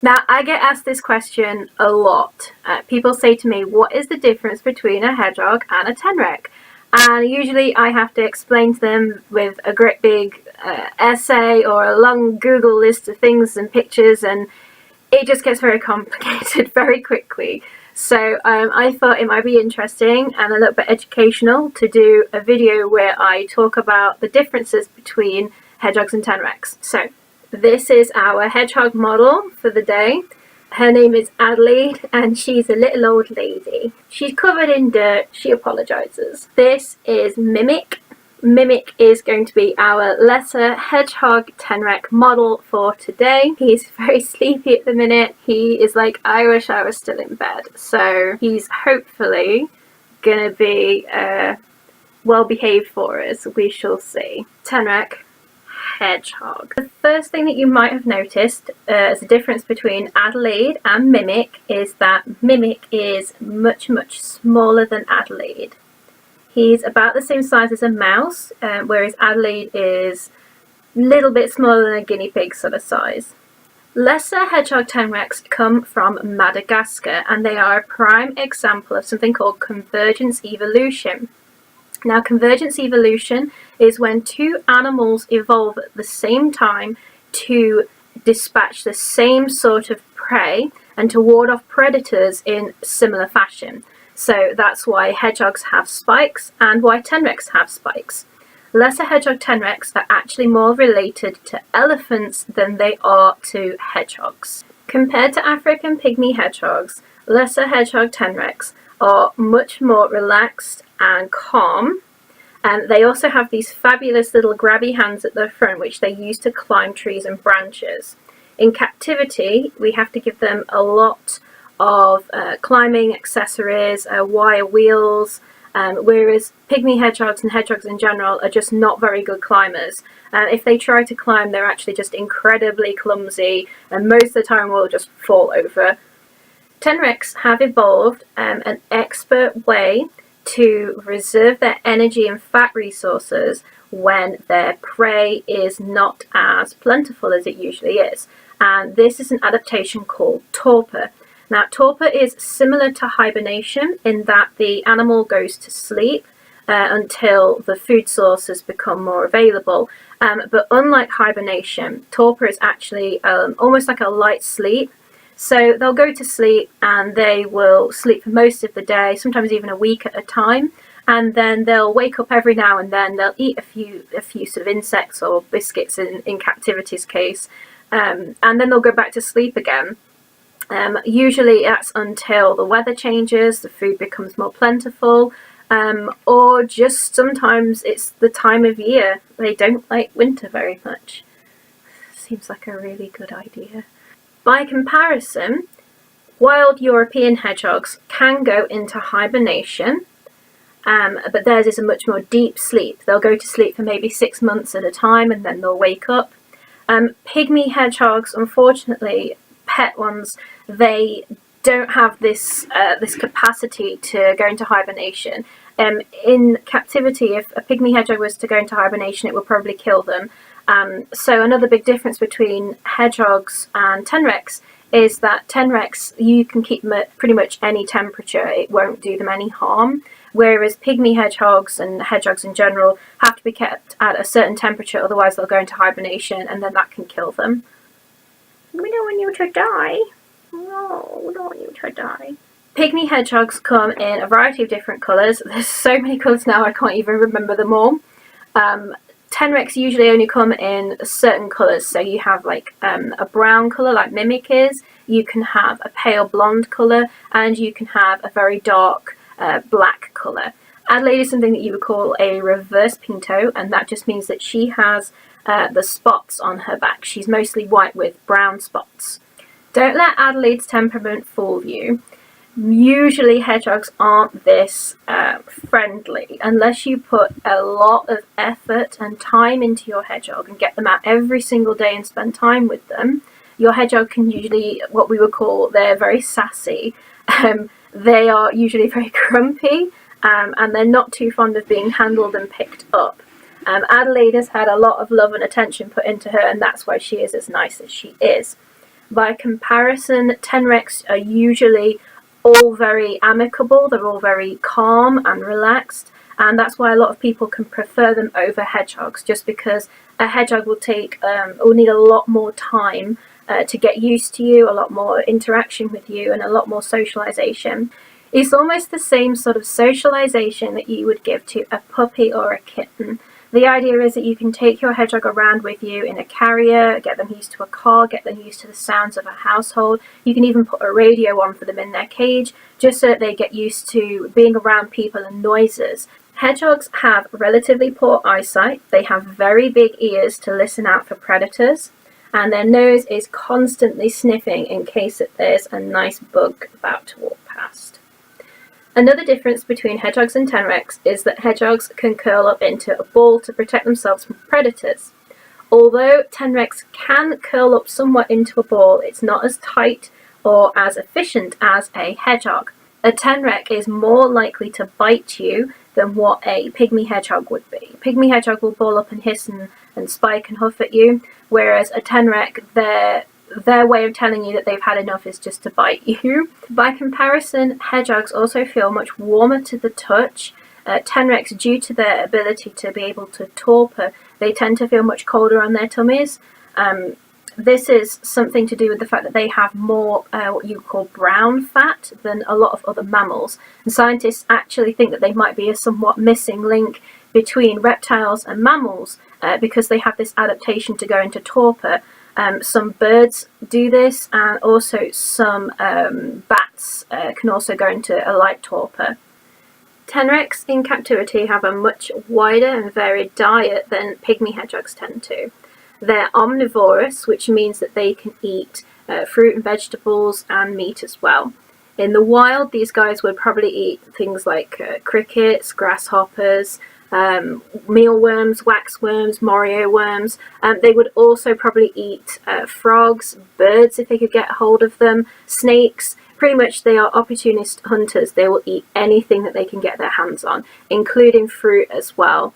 Now, I get asked this question a lot. People say to me, what is the difference between a hedgehog and a tenrec? And usually I have to explain to them with a great big essay or a long Google list of things and pictures, and it just gets very complicated very quickly. So I thought it might be interesting and a little bit educational to do a video where I talk about the differences between hedgehogs and tenrecs. So this is our hedgehog model for the day. Her name is Adelaide and she's a little old lady. She's covered in dirt, she apologises. This is Mimic. Mimic is going to be our Lesser Hedgehog Tenrec model for today. He's very sleepy at the minute. He is like, I wish I was still in bed. So he's hopefully going to be well behaved for us. We shall see. Tenrec, hedgehog. The first thing that you might have noticed as a difference between Adelaide and Mimic is that Mimic is much smaller than Adelaide. He's about the same size as a mouse, whereas Adelaide is a little bit smaller than a guinea pig sort of size. Lesser Hedgehog Tenrecs come from Madagascar and they are a prime example of something called convergence evolution. Now, convergence evolution is when two animals evolve at the same time to dispatch the same sort of prey and to ward off predators in similar fashion. So that's why hedgehogs have spikes and why tenrecs have spikes. Lesser Hedgehog Tenrecs are actually more related to elephants than they are to hedgehogs. Compared to African pygmy hedgehogs, Lesser Hedgehog Tenrecs are much more relaxed and calm, and they also have these fabulous little grabby hands at the front which they use to climb trees and branches. In captivity, we have to give them a lot of climbing accessories, wire wheels, whereas pygmy hedgehogs and hedgehogs in general are just not very good climbers. If they try to climb, they're actually just incredibly clumsy and most of the time will just fall over. Tenrecs have evolved an expert way to reserve their energy and fat resources when their prey is not as plentiful as it usually is. And this is an adaptation called Torpor. Now, torpor is similar to hibernation in that the animal goes to sleep until the food sources become more available. But unlike hibernation, torpor is actually almost like a light sleep. So they'll go to sleep and they will sleep for most of the day, sometimes even a week at a time. And then they'll wake up every now and then. They'll eat a few sort of insects or biscuits in captivity's case. And then they'll go back to sleep again. Usually that's until the weather changes, the food becomes more plentiful, or just sometimes it's the time of year. They don't like winter very much. Seems like a really good idea. By comparison, wild European hedgehogs can go into hibernation, but theirs is a much more deep sleep. They'll go to sleep for maybe 6 months at a time and then they'll wake up. Pygmy hedgehogs, unfortunately, pet ones, they don't have this capacity to go into hibernation. In captivity, if a pygmy hedgehog was to go into hibernation, it would probably kill them. So another big difference between hedgehogs and tenrecs is that tenrecs, you can keep them at pretty much any temperature. It won't do them any harm. Whereas pygmy hedgehogs and hedgehogs in general have to be kept at a certain temperature, otherwise they'll go into hibernation and then that can kill them. We don't want you to die. No, we don't want you to die. Pygmy hedgehogs come in a variety of different colours. There's so many colours now I can't even remember them all. Tenrecs usually only come in certain colours, so you have like a brown colour like Mimic is, you can have a pale blonde colour, and you can have a very dark black colour. Adelaide is something that you would call a reverse pinto, and that just means that she has the spots on her back. She's mostly white with brown spots. Don't let Adelaide's temperament fool you. Usually hedgehogs aren't this friendly unless you put a lot of effort and time into your hedgehog and get them out every single day and spend time with them. Your hedgehog can usually, what we would call, they're very sassy. They are usually very grumpy and they're not too fond of being handled and picked up. Adelaide has had a lot of love and attention put into her, and that's why she is as nice as she is. By comparison, Tenrecs are usually all very amicable, they're all very calm and relaxed, and that's why a lot of people can prefer them over hedgehogs, just because a hedgehog will need a lot more time to get used to you, a lot more interaction with you, and a lot more socialization. It's almost the same sort of socialization that you would give to a puppy or a kitten. The idea is that you can take your hedgehog around with you in a carrier, get them used to a car, get them used to the sounds of a household. You can even put a radio on for them in their cage, just so that they get used to being around people and noises. Hedgehogs have relatively poor eyesight. They have very big ears to listen out for predators, and their nose is constantly sniffing in case that there's a nice bug about to walk past. Another difference between hedgehogs and tenrecs is that hedgehogs can curl up into a ball to protect themselves from predators. Although tenrecs can curl up somewhat into a ball, it's not as tight or as efficient as a hedgehog. A tenrec is more likely to bite you than what a pygmy hedgehog would be. A pygmy hedgehog will ball up and hiss and spike and huff at you, whereas a tenrec, their way of telling you that they've had enough is just to bite you. By comparison, hedgehogs also feel much warmer to the touch. Tenrecs, due to their ability to be able to torpor, they tend to feel much colder on their tummies. This is something to do with the fact that they have more what you call brown fat than a lot of other mammals. And scientists actually think that they might be a somewhat missing link between reptiles and mammals because they have this adaptation to go into torpor. Some birds do this, and also some bats can also go into a light torpor. Tenrecs in captivity have a much wider and varied diet than pygmy hedgehogs tend to. They're omnivorous, which means that they can eat fruit and vegetables and meat as well. In the wild, these guys would probably eat things like crickets, grasshoppers, mealworms, waxworms, morio worms. They would also probably eat frogs, birds if they could get hold of them, snakes. Pretty much they are opportunist hunters. They will eat anything that they can get their hands on, including fruit as well.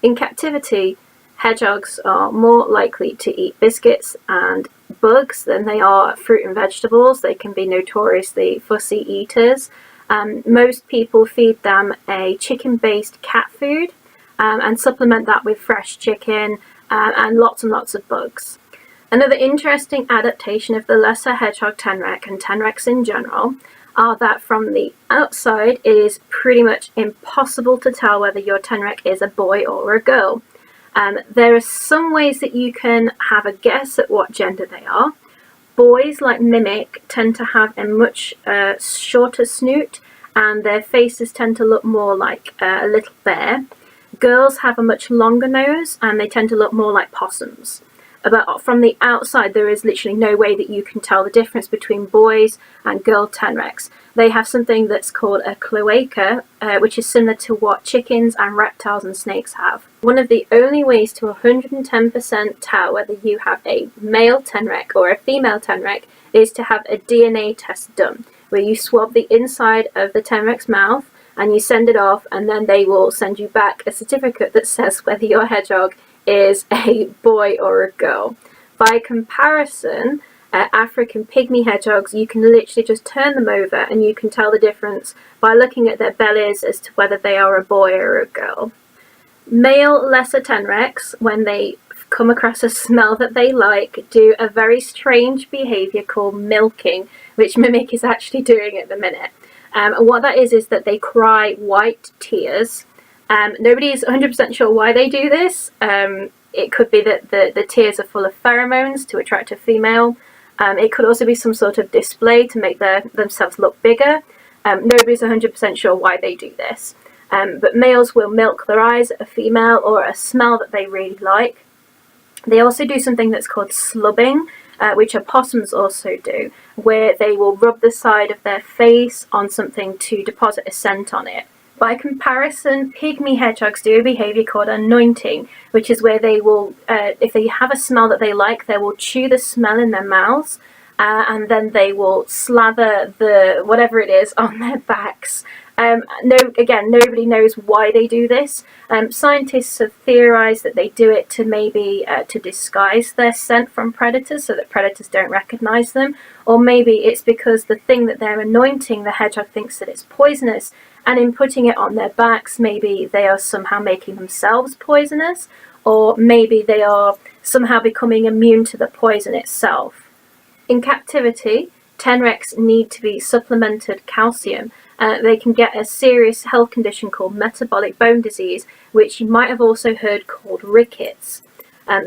In captivity, hedgehogs are more likely to eat biscuits and bugs than they are fruit and vegetables. They can be notoriously fussy eaters. Most people feed them a chicken-based cat food and supplement that with fresh chicken and lots of bugs. Another interesting adaptation of the Lesser Hedgehog Tenrec and Tenrecs in general are that from the outside it is pretty much impossible to tell whether your Tenrec is a boy or a girl. There are some ways that you can have a guess at what gender they are. Boys, like Mimic, tend to have a much shorter snoot, and their faces tend to look more like a little bear. Girls have a much longer nose, and they tend to look more like possums. But from the outside, there is literally no way that you can tell the difference between boys and girl Tenrecs. They have something that's called a cloaca, which is similar to what chickens and reptiles and snakes have. One of the only ways to 110% tell whether you have a male Tenrec or a female Tenrec is to have a DNA test done, where you swab the inside of the Tenrec's mouth and you send it off, and then they will send you back a certificate that says whether your hedgehog is a boy or a girl. By comparison, African pygmy hedgehogs, you can literally just turn them over and you can tell the difference by looking at their bellies as to whether they are a boy or a girl. Male Lesser Tenrecs, when they come across a smell that they like, do a very strange behaviour called milking, which Mimic is actually doing at the minute. And what that is that they cry white tears. Nobody is 100% sure why they do this. It could be that the tears are full of pheromones to attract a female. It could also be some sort of display to make themselves look bigger. Nobody's 100% sure why they do this. But males will milk their eyes at a female or a smell that they really like. They also do something that's called slubbing, which opossums also do, where they will rub the side of their face on something to deposit a scent on it. By comparison, pygmy hedgehogs do a behaviour called anointing, which is where they will, if they have a smell that they like, they will chew the smell in their mouths, and then they will slather the whatever it is on their backs Again, nobody knows why they do this. Scientists have theorized that they do it to maybe to disguise their scent from predators so that predators don't recognize them, or maybe it's because the thing that they're anointing, the hedgehog thinks that it's poisonous, and in putting it on their backs, maybe they are somehow making themselves poisonous, or maybe they are somehow becoming immune to the poison itself. In captivity, Tenrecs need to be supplemented calcium. They can get a serious health condition called metabolic bone disease, which you might have also heard called rickets.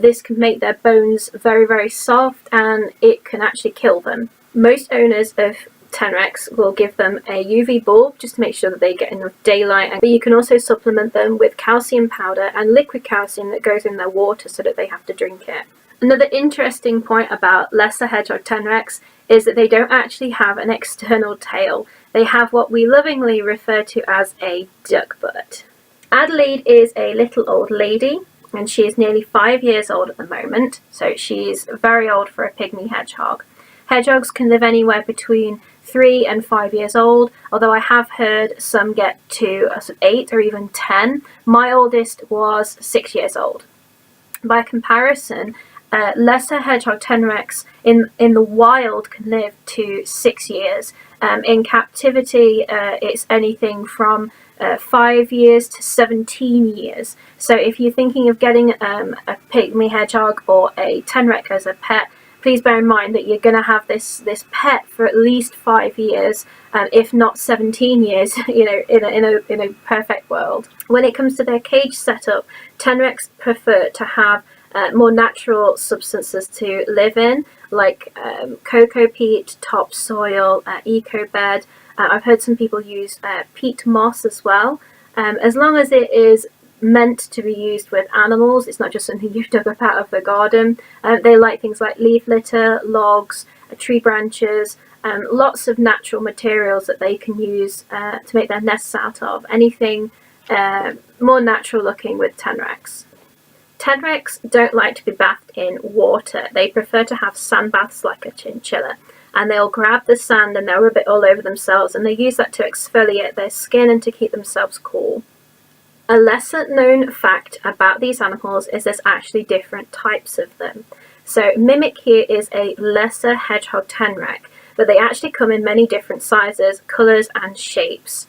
This can make their bones very, very soft, and it can actually kill them. Most owners of Tenrecs will give them a UV bulb just to make sure that they get enough daylight, but you can also supplement them with calcium powder and liquid calcium that goes in their water so that they have to drink it. Another interesting point about Lesser Hedgehog Tenrecs is that they don't actually have an external tail. They have what we lovingly refer to as a duck butt. Adelaide is a little old lady, and she is nearly 5 years old at the moment, so she's very old for a pygmy hedgehog. Hedgehogs can live anywhere between 3 and 5 years old, although I have heard some get to 8 or even 10. My oldest was 6 years old. By comparison, Lesser Hedgehog Tenrecs in the wild can live to 6 years. In captivity, it's anything from 5 years to 17 years. So if you're thinking of getting a pygmy hedgehog or a tenrec as a pet, please bear in mind that you're going to have this pet for at least 5 years, if not 17 years, in a perfect world. When it comes to their cage setup, Tenrecs prefer to have more natural substances to live in, like cocoa peat, topsoil, eco bed. I've heard some people use peat moss as well. As long as it is meant to be used with animals, it's not just something you've dug up out of the garden. They like things like leaf litter, logs, tree branches, lots of natural materials that they can use to make their nests out of. Anything more natural looking with Tenrecs. Tenrecs don't like to be bathed in water. They prefer to have sand baths like a chinchilla, and they'll grab the sand and they'll rub it all over themselves, and they use that to exfoliate their skin and to keep themselves cool. A lesser known fact about these animals is there's actually different types of them. So Mimic here is a Lesser Hedgehog Tenrec, but they actually come in many different sizes, colours and shapes.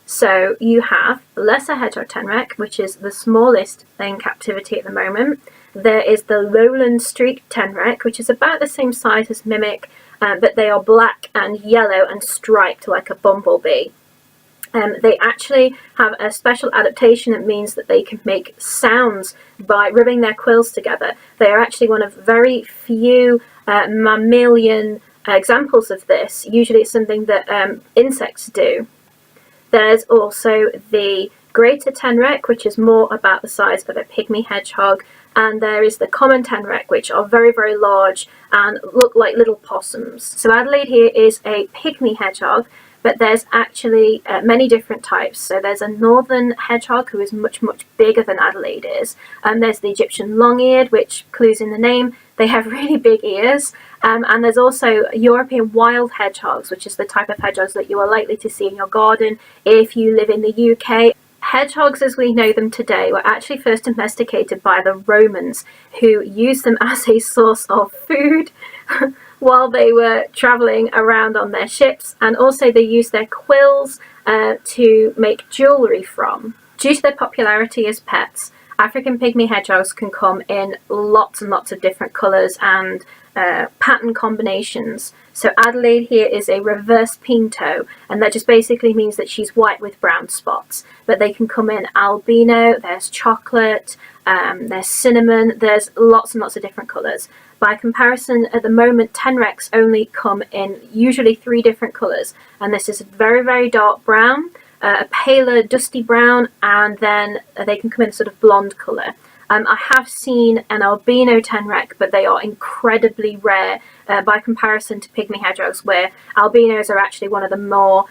So you have Lesser Hedgehog Tenrec, which is the smallest in captivity at the moment. There is the Lowland Streaked Tenrec, which is about the same size as Mimic, but they are black and yellow and striped like a bumblebee. They actually have a special adaptation that means that they can make sounds by rubbing their quills together. They are actually one of very few mammalian examples of this. Usually it's something that insects do. There's also the Greater Tenrec, which is more about the size of a pygmy hedgehog, and there is the Common Tenrec, which are very, very large and look like little possums. So Adelaide here is a pygmy hedgehog, but there's actually many different types. So there's a northern hedgehog who is much, much bigger than Adelaide is. There's the Egyptian long-eared, which clues in the name. They have really big ears. And there's also European wild hedgehogs, which is the type of hedgehogs that you are likely to see in your garden if you live in the UK. Hedgehogs as we know them today were actually first domesticated by the Romans, who used them as a source of food while they were travelling around on their ships, and also they used their quills to make jewellery from. Due to their popularity as pets, African pygmy hedgehogs can come in lots and lots of different colours and pattern combinations. So Adelaide here is a reverse pinto, and that just basically means that she's white with brown spots. But they can come in albino, there's chocolate, there's cinnamon, there's lots and lots of different colours. By comparison, at the moment, Tenrecs only come in usually 3 different colours, and this is a very, very dark brown, a paler dusty brown, and then they can come in a sort of blonde colour. I have seen an albino Tenrec, but they are incredibly rare by comparison to pygmy hedgehogs, where albinos are actually one of the more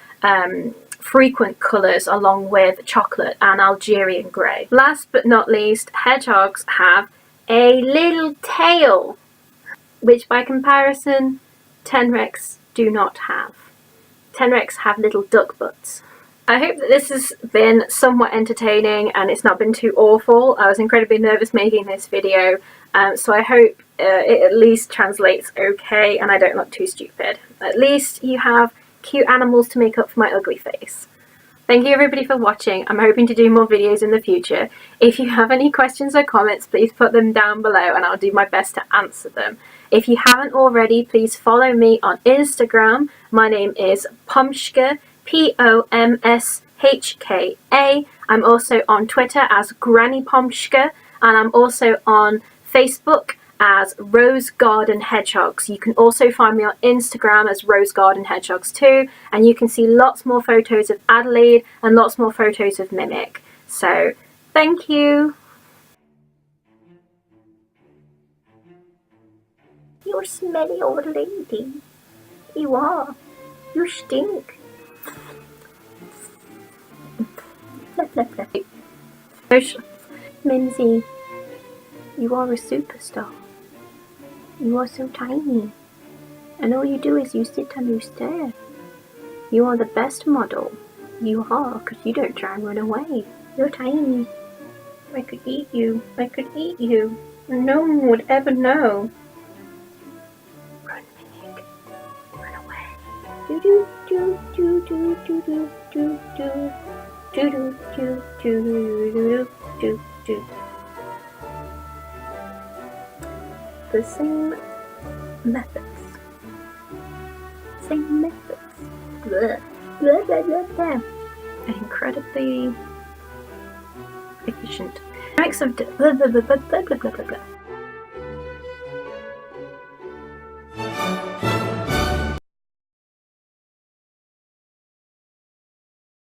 frequent colours, along with chocolate and Algerian grey. Last but not least, hedgehogs have a little tail, which by comparison Tenrecs do not have. Tenrecs have little duck butts. I hope that this has been somewhat entertaining and it's not been too awful. I was incredibly nervous making this video, so I hope it at least translates okay and I don't look too stupid. At least you have cute animals to make up for my ugly face. Thank you everybody for watching. I'm hoping to do more videos in the future. If you have any questions or comments, please put them down below and I'll do my best to answer them. If you haven't already, please follow me on Instagram. My name is Pomshka, Pomshka. I'm also on Twitter as Granny Pomshka, and I'm also on Facebook as Rose Garden Hedgehogs. You can also find me on Instagram as Rose Garden Hedgehogs too, and you can see lots more photos of Adelaide and lots more photos of Mimic. So, thank you! You're a smelly old lady. You are. You stink. Mimsy, you are a superstar. You are so tiny. And all you do is you sit and you stare. You are the best model. You are, because you don't try and run away. You're tiny. I could eat you. I could eat you. And no one would ever know. Run, Mimic. Run away. Do do do do do do do do do. Do do do do do do do. The same methods. Same methods. Blah blah blah blah blah. Incredibly efficient. Mix of blah blah blah blah blah blah blah blah.